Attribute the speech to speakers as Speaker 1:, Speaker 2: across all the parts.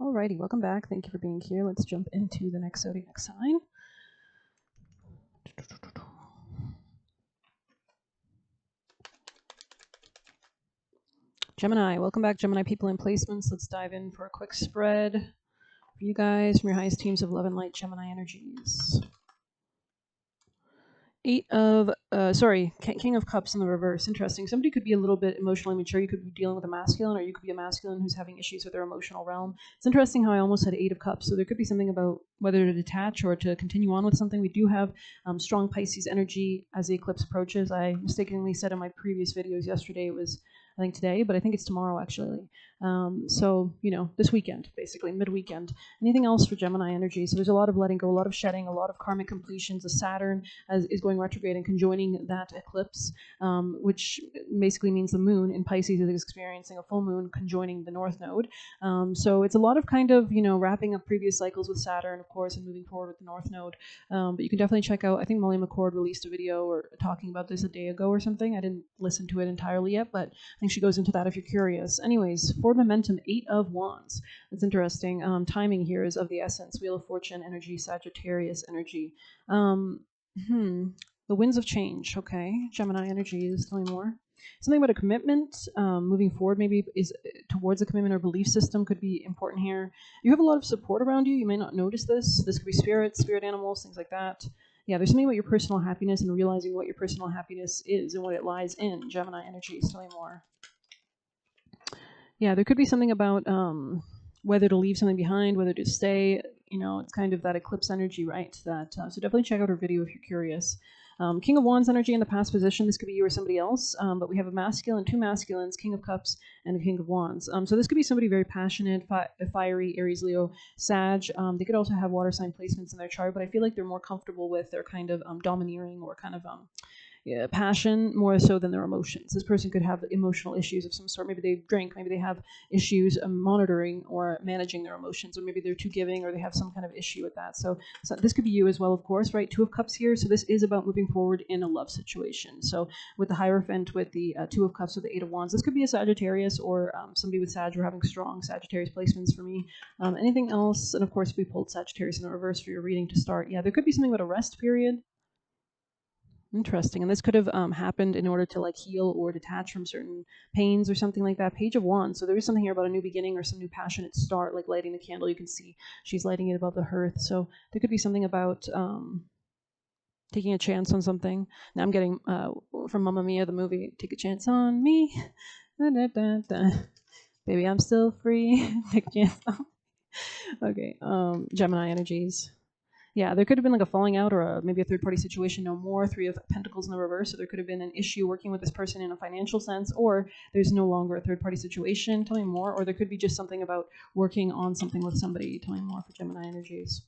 Speaker 1: Alrighty, welcome back. Thank you for being here. Let's jump into the next zodiac sign. Gemini, welcome back, Gemini people and placements. Let's dive in for a quick spread for you guys from your highest teams of love and light, Gemini energies. King of Cups in the reverse. Interesting. Somebody could be a little bit emotionally mature. You could be dealing with a masculine, or you could be a masculine who's having issues with their emotional realm. It's interesting how I almost had Eight of Cups. So there could be something about whether to detach or to continue on with something. We do have strong Pisces energy as the eclipse approaches. I mistakenly said in my previous videos yesterday it was, I think today, but I think it's tomorrow actually. So, this weekend, basically, mid-weekend. Anything else for Gemini energy? So there's a lot of letting go, a lot of shedding, a lot of karmic completions. The Saturn is going retrograde and conjoining that eclipse, which basically means the moon in Pisces is experiencing a full moon conjoining the North Node. So it's a lot of kind of, wrapping up previous cycles with Saturn, of course, and moving forward with the North Node. But you can definitely check out, I think Molly McCord released a video or talking about this a day ago or something. I didn't listen to it entirely yet, but I think she goes into that if you're curious. Anyways, forward momentum, 8 of Wands. That's interesting. Timing here is of the essence. Wheel of Fortune energy, Sagittarius energy. The winds of change. Okay, Gemini energies. Tell me more. Something about a commitment, moving forward, maybe is towards a commitment or belief system could be important here. You have a lot of support around you. You may not notice this. This could be spirit animals, things like that. Yeah, there's something about your personal happiness and realizing what your personal happiness is and what it lies in. Gemini energies. Tell me more. Yeah, there could be something about whether to leave something behind, whether to stay. It's kind of that eclipse energy, right? That so definitely check out her video if you're curious. King of Wands energy in the past position. This could be you or somebody else, but we have a masculine, two masculines, King of Cups, and a King of Wands. So this could be somebody very passionate, fiery, Aries, Leo, Sag. They could also have water sign placements in their chart, but I feel like they're more comfortable with their kind of domineering or kind of passion more so than their emotions. This person could have emotional issues of some sort. Maybe they drink, maybe they have issues monitoring or managing their emotions, or maybe they're too giving, or they have some kind of issue with that. So this could be you as well, of course, right? Two of Cups here. So this is about moving forward in a love situation. So with the Hierophant, with the Two of Cups, with the Eight of Wands, this could be a Sagittarius or somebody with Sag. We're having strong Sagittarius placements for me. Anything else? And of course, we pulled Sagittarius in the reverse for your reading to start. Yeah, there could be something about a rest period. Interesting. And this could have happened in order to like heal or detach from certain pains or something like that. Page of Wands. So there is something here about a new beginning or some new passionate start, like lighting the candle. You can see she's lighting it above the hearth. So there could be something about taking a chance on something. Now I'm getting from Mamma Mia, the movie, Take a Chance on Me. Da, da, da, da. Baby, I'm still free. Take a chance on me. Okay. Gemini energies. Yeah, there could have been like a falling out or maybe a third-party situation, no more. Three of Pentacles in the reverse. So there could have been an issue working with this person in a financial sense, or there's no longer a third-party situation. Tell me more. Or there could be just something about working on something with somebody. Tell me more for Gemini energies.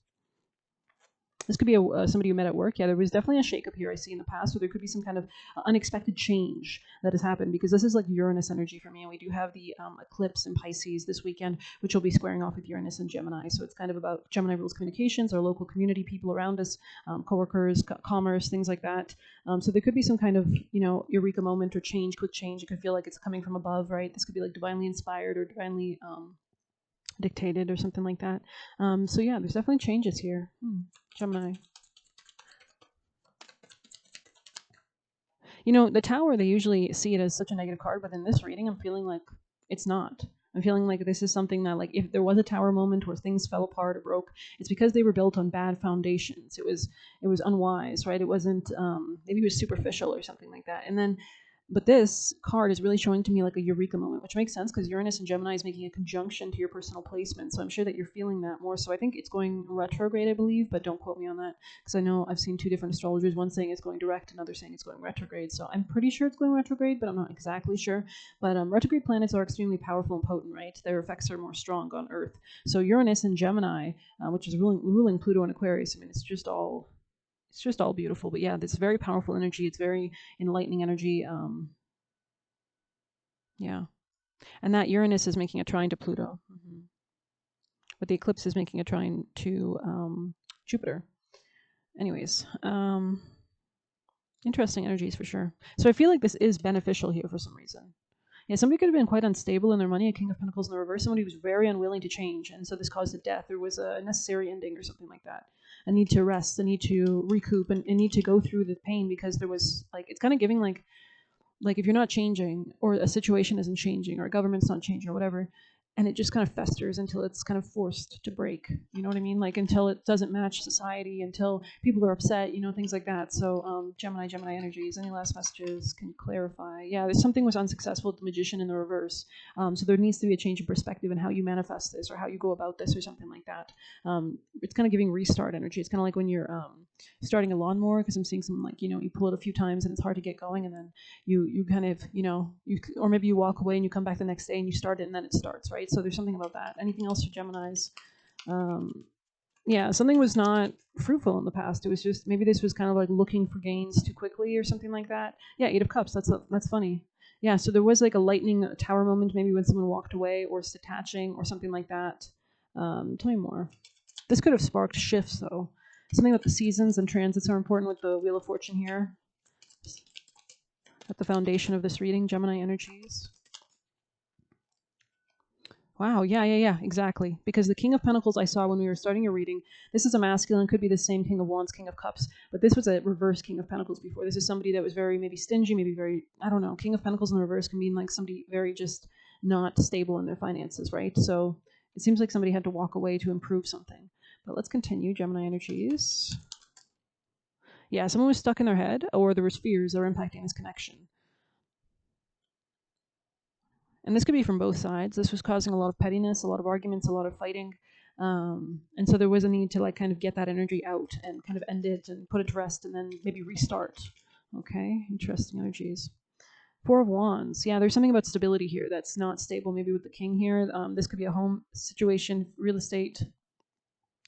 Speaker 1: This could be somebody you met at work. Yeah, there was definitely a shakeup here I see in the past, so there could be some kind of unexpected change that has happened, because this is like Uranus energy for me, and we do have the eclipse in Pisces this weekend, which will be squaring off with Uranus and Gemini. So it's kind of about Gemini rules communications, our local community, people around us, coworkers, commerce, things like that. So there could be some kind of, eureka moment or change, quick change. You could feel like it's coming from above, right? This could be like divinely inspired or divinely dictated or something like that. So yeah, there's definitely changes here. Gemini. The Tower, they usually see it as such a negative card, but in this reading, I'm feeling like it's not. I'm feeling like this is something that, like, if there was a Tower moment where things fell apart or broke, it's because they were built on bad foundations. It was unwise, right? It wasn't, maybe it was superficial or something like that. And then, but this card is really showing to me like a eureka moment, which makes sense because Uranus and Gemini is making a conjunction to your personal placement. So I'm sure that you're feeling that more. So I think it's going retrograde, I believe, but don't quote me on that because I know I've seen two different astrologers, one saying it's going direct, another saying it's going retrograde. So I'm pretty sure it's going retrograde, but I'm not exactly sure. But retrograde planets are extremely powerful and potent, right? Their effects are more strong on Earth. So Uranus and Gemini, which is ruling Pluto and Aquarius, I mean, it's just all beautiful. But yeah, it's very powerful energy. It's very enlightening energy. Yeah. And that Uranus is making a trine to Pluto. But the eclipse is making a trine to Jupiter. Anyways, interesting energies for sure. So I feel like this is beneficial here for some reason. Yeah, somebody could have been quite unstable in their money, a King of Pentacles in the reverse. Somebody was very unwilling to change, and so this caused a death. There was a necessary ending or something like that. A need to rest, a need to recoup, and a need to go through the pain because there was, like, it's kind of giving like if you're not changing or a situation isn't changing or a government's not changing or whatever, and it just kind of festers until it's kind of forced to break. You know what I mean? Like until it doesn't match society, until people are upset, you know, things like that. So Gemini energies, any last messages can clarify? Yeah, there's something was unsuccessful with the Magician in the reverse. So there needs to be a change of perspective in how you manifest this or how you go about this or something like that. It's kind of giving restart energy. It's kind of like when you're starting a lawnmower, because I'm seeing some, like, you know, you pull it a few times and it's hard to get going, and then you kind of, you know, or maybe you walk away and you come back the next day and you start it and then it starts, right? So there's something about that. Anything else for Geminis? Yeah, something was not fruitful in the past. It was just, maybe this was kind of like looking for gains too quickly or something like that. Yeah, Eight of Cups. That's funny. Yeah, so there was like a lightning tower moment, maybe when someone walked away or detaching or something like that. Tell me more. This could have sparked shifts, though. Something about the seasons and transits are important with the Wheel of Fortune here. At the foundation of this reading, Gemini energies. Wow, yeah, exactly. Because the King of Pentacles I saw when we were starting your reading, this is a masculine, could be the same King of Wands, King of Cups, but this was a reverse King of Pentacles before. This is somebody that was very maybe stingy, maybe very, I don't know, King of Pentacles in the reverse can mean like somebody very just not stable in their finances, right? So it seems like somebody had to walk away to improve something. But let's continue, Gemini energies. Yeah, someone was stuck in their head, or there was fears that were impacting this connection. And this could be from both sides. This was causing a lot of pettiness, a lot of arguments, a lot of fighting. And so there was a need to like kind of get that energy out and kind of end it and put it to rest and then maybe restart. Okay, interesting energies. Four of Wands. Yeah, there's something about stability here that's not stable, maybe with the King here. This could be a home situation, real estate.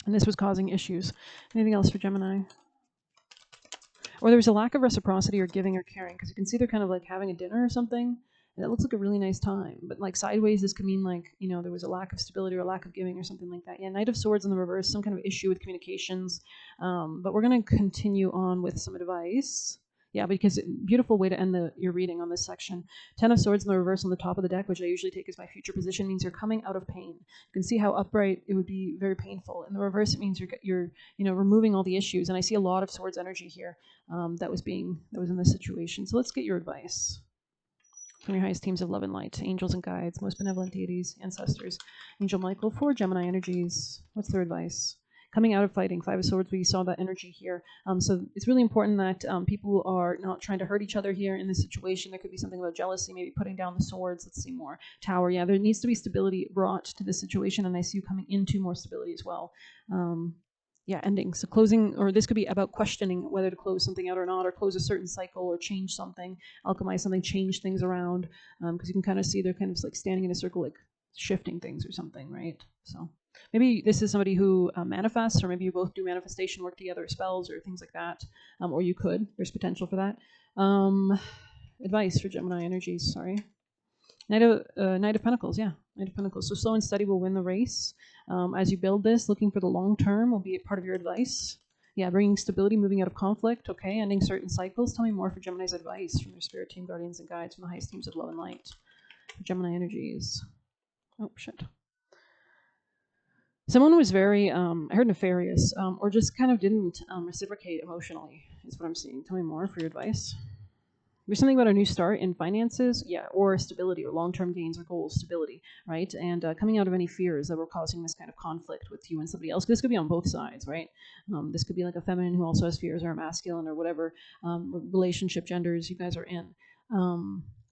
Speaker 1: And this was causing issues. Anything else for Gemini? Or there was a lack of reciprocity or giving or caring, because you can see they're kind of like having a dinner or something, and it looks like a really nice time. But like sideways, this could mean like, you know, there was a lack of stability or a lack of giving or something like that. Yeah, Knight of Swords in the reverse, some kind of issue with communications. But we're going to continue on with some advice. Yeah, because beautiful way to end your reading on this section. Ten of Swords in the reverse on the top of the deck, which I usually take as my future position, means you're coming out of pain. You can see how upright it would be very painful. In the reverse, it means you're you know, removing all the issues. And I see a lot of Swords energy here that was in this situation. So let's get your advice from your highest teams of love and light, angels and guides, most benevolent deities, ancestors. Angel Michael for Gemini energies. What's their advice? Coming out of fighting, Five of Swords, we saw that energy here. So it's really important that people are not trying to hurt each other here in this situation. There could be something about jealousy, maybe putting down the swords. Let's see more. Tower, yeah, there needs to be stability brought to this situation, and I see you coming into more stability as well. Yeah, ending. So closing, or this could be about questioning whether to close something out or not, or close a certain cycle, or change something, alchemize something, change things around. Because you can kind of see they're kind of like standing in a circle, like shifting things or something, right? So maybe this is somebody who manifests, or maybe you both do manifestation work together, spells or things like that. Or you could. There's potential for that. Advice for Gemini energies. Sorry. Knight of Pentacles, yeah. Knight of Pentacles. So slow and steady will win the race. As you build this, looking for the long term will be a part of your advice. Yeah, bringing stability, moving out of conflict, okay, ending certain cycles. Tell me more for Gemini's advice from their spirit team, guardians, and guides from the highest teams of love and light. Gemini energies. Oh, shit. Someone was very, I heard nefarious, or just kind of didn't reciprocate emotionally, is what I'm seeing. Tell me more for your advice. There's something about a new start in finances, yeah, or stability, or long-term gains or goals, stability, right? And coming out of any fears that were causing this kind of conflict with you and somebody else. This could be on both sides, right? This could be like a feminine who also has fears, or a masculine, or whatever relationship genders you guys are in.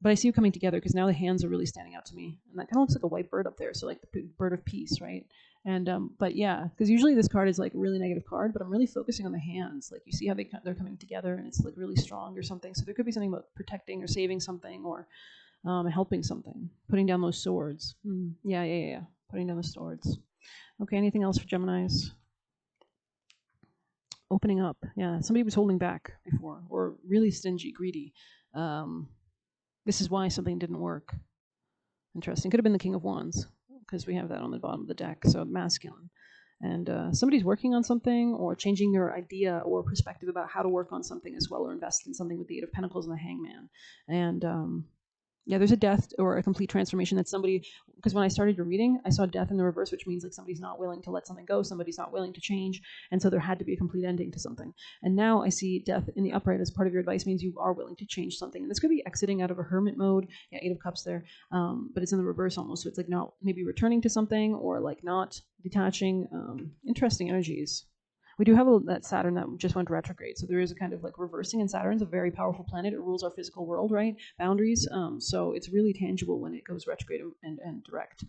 Speaker 1: But I see you coming together, because now the hands are really standing out to me, and that kind of looks like a white bird up there, so like the bird of peace, right? And but yeah, because usually this card is like a really negative card, but I'm really focusing on the hands. Like you see how they're coming together, and it's like really strong or something. So there could be something about protecting or saving something, or helping something, putting down those swords. Yeah. Putting down the swords. Okay, anything else for Geminis? Opening up. Yeah, somebody was holding back before, or really stingy, greedy. This is why something didn't work. Interesting. Could have been the King of Wands, because we have that on the bottom of the deck, so masculine. And somebody's working on something, or changing their idea or perspective about how to work on something as well, or invest in something with the Eight of Pentacles and the Hangman. And Yeah, there's a death or a complete transformation that somebody, because when I started your reading, I saw death in the reverse, which means like somebody's not willing to let something go, somebody's not willing to change, and so there had to be a complete ending to something. And now I see death in the upright as part of your advice means you are willing to change something. And this could be exiting out of a hermit mode. Yeah, Eight of Cups there, but it's in the reverse almost. So it's like not maybe returning to something or like not detaching. Interesting energies. We do have that Saturn that just went retrograde, so there is a kind of like reversing, and Saturn's a very powerful planet. It rules our physical world, right? Boundaries. So it's really tangible when it goes retrograde and direct.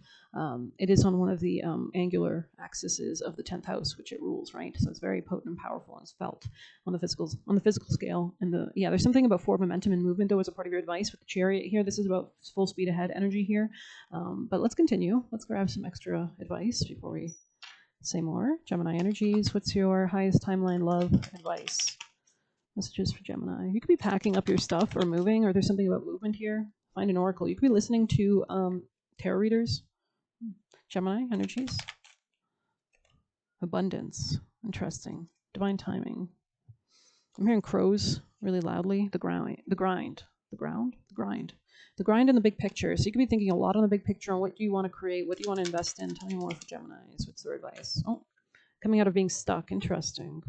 Speaker 1: It is on one of the angular axes of the 10th house, which it rules, right? So it's very potent and powerful, and it's felt on the physical scale. And there's something about forward momentum and movement though as a part of your advice with the Chariot here. This is about full speed ahead energy here. But let's continue. Let's grab some extra advice before we say more. Gemini energies, what's your highest timeline love advice? Messages for Gemini. You could be packing up your stuff or moving, or there's something about movement here. Find an oracle. You could be listening to tarot readers. Gemini energies. Abundance. Interesting. Divine timing. I'm hearing crows really loudly. The grind. The grind in the big picture. So you could be thinking a lot on the big picture on what do you want to create, what do you want to invest in. Tell me more for Geminis. What's their advice? Oh, coming out of being stuck. Interesting.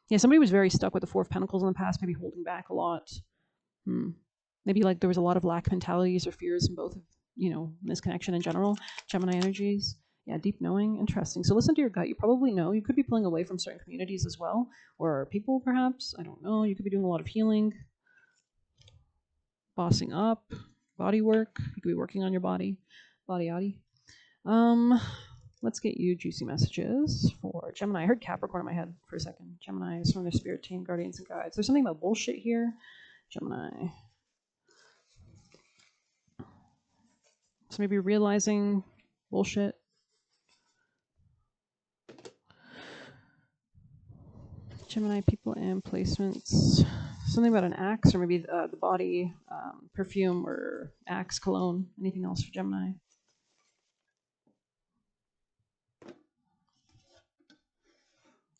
Speaker 1: Yeah, somebody was very stuck with the Four of Pentacles in the past, maybe holding back a lot. Maybe like there was a lot of lack mentalities or fears in both of, this connection in general. Gemini energies. Yeah, deep knowing. Interesting. So listen to your gut. You probably know. You could be pulling away from certain communities as well, or people perhaps. I don't know. You could be doing a lot of healing. Bossing up, body work. You could be working on your body. Body. Let's get you juicy messages for Gemini. I heard Capricorn in my head for a second. Gemini is from their spirit team, guardians and guides. There's something about bullshit here. Gemini. So maybe realizing bullshit. Gemini people and placements. Something about an axe, or maybe the body perfume or axe cologne. Anything else for Gemini?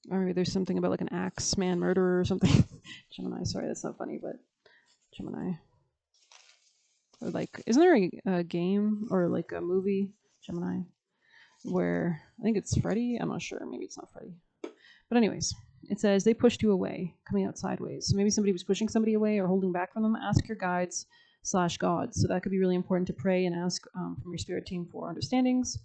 Speaker 1: Or maybe there's something about like an axe man murderer or something. Gemini, sorry, that's not funny, but Gemini. Or like, isn't there a game or like a movie, Gemini, where I think it's Freddy? I'm not sure. Maybe it's not Freddy. But anyways, it says they pushed you away, coming out sideways. So maybe somebody was pushing somebody away or holding back from them. Ask your guides/gods. So that could be really important to pray and ask from your spirit team for understandings.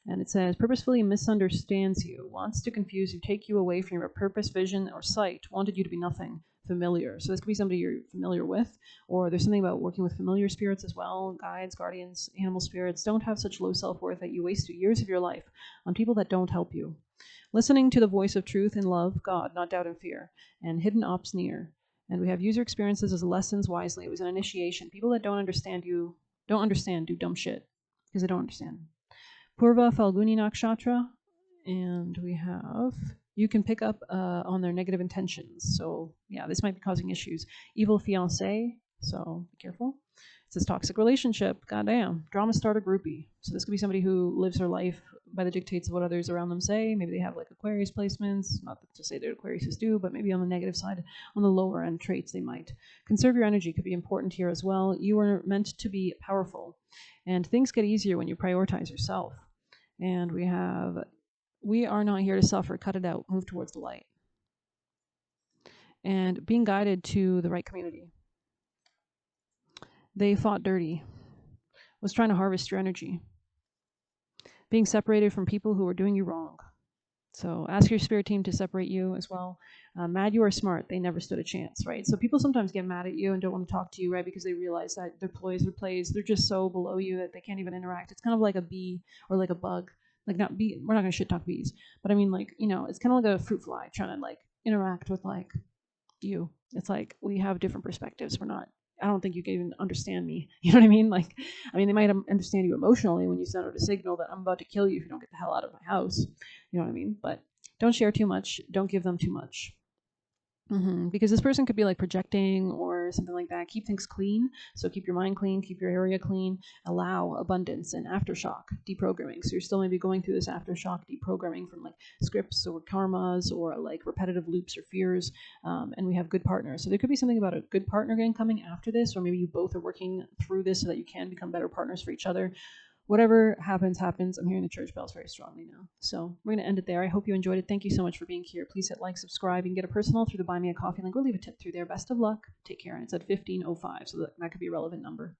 Speaker 1: And it says, purposefully misunderstands you, wants to confuse you, take you away from your purpose, vision, or sight, wanted you to be nothing, familiar. So this could be somebody you're familiar with, or there's something about working with familiar spirits as well, guides, guardians, animal spirits. Don't have such low self-worth that you waste years of your life on people that don't help you. Listening to the voice of truth and love, God, not doubt and fear, and hidden ops near. And we have user experiences as lessons wisely. It was an initiation. People that don't understand do dumb shit because they don't understand. Purva Falguni Nakshatra, and we have, you can pick up on their negative intentions. So yeah, this might be causing issues. Evil fiancé, so be careful. It says toxic relationship, goddamn. Drama starter groupie. So this could be somebody who lives their life by the dictates of what others around them say. Maybe they have like Aquarius placements, not to say that Aquariuses do, but maybe on the negative side, on the lower end traits they might. Conserve your energy could be important here as well. You are meant to be powerful, and things get easier when you prioritize yourself. And we are not here to suffer, cut it out, move towards the light. And being guided to the right community. They fought dirty, was trying to harvest your energy. Being separated from people who are doing you wrong. So ask your spirit team to separate you as well. Mad you are smart, they never stood a chance, right? So people sometimes get mad at you and don't want to talk to you, right? Because they realize that their plays, they're just so below you that they can't even interact. It's kind of like a bee or like a bug. Like not bee, we're not gonna shit talk bees, but I mean like, it's kind of like a fruit fly trying to like interact with like you. It's like we have different perspectives. I don't think you can even understand me. You know what I mean? Like, I mean, they might understand you emotionally when you send out a signal that I'm about to kill you if you don't get the hell out of my house. You know what I mean? But don't share too much. Don't give them too much. Because this person could be like projecting or something like that. Keep things clean. So keep your mind clean, keep your area clean, allow abundance and aftershock deprogramming. So you're still maybe going through this aftershock deprogramming from like scripts or karmas or like repetitive loops or fears. And we have good partners. So there could be something about a good partner again coming after this, or maybe you both are working through this so that you can become better partners for each other. Whatever happens, happens. I'm hearing the church bells very strongly now. So we're going to end it there. I hope you enjoyed it. Thank you so much for being here. Please hit like, subscribe. You can get a personal through the Buy Me a Coffee link or leave a tip through there. Best of luck. Take care. And it's at 15:05, so that could be a relevant number.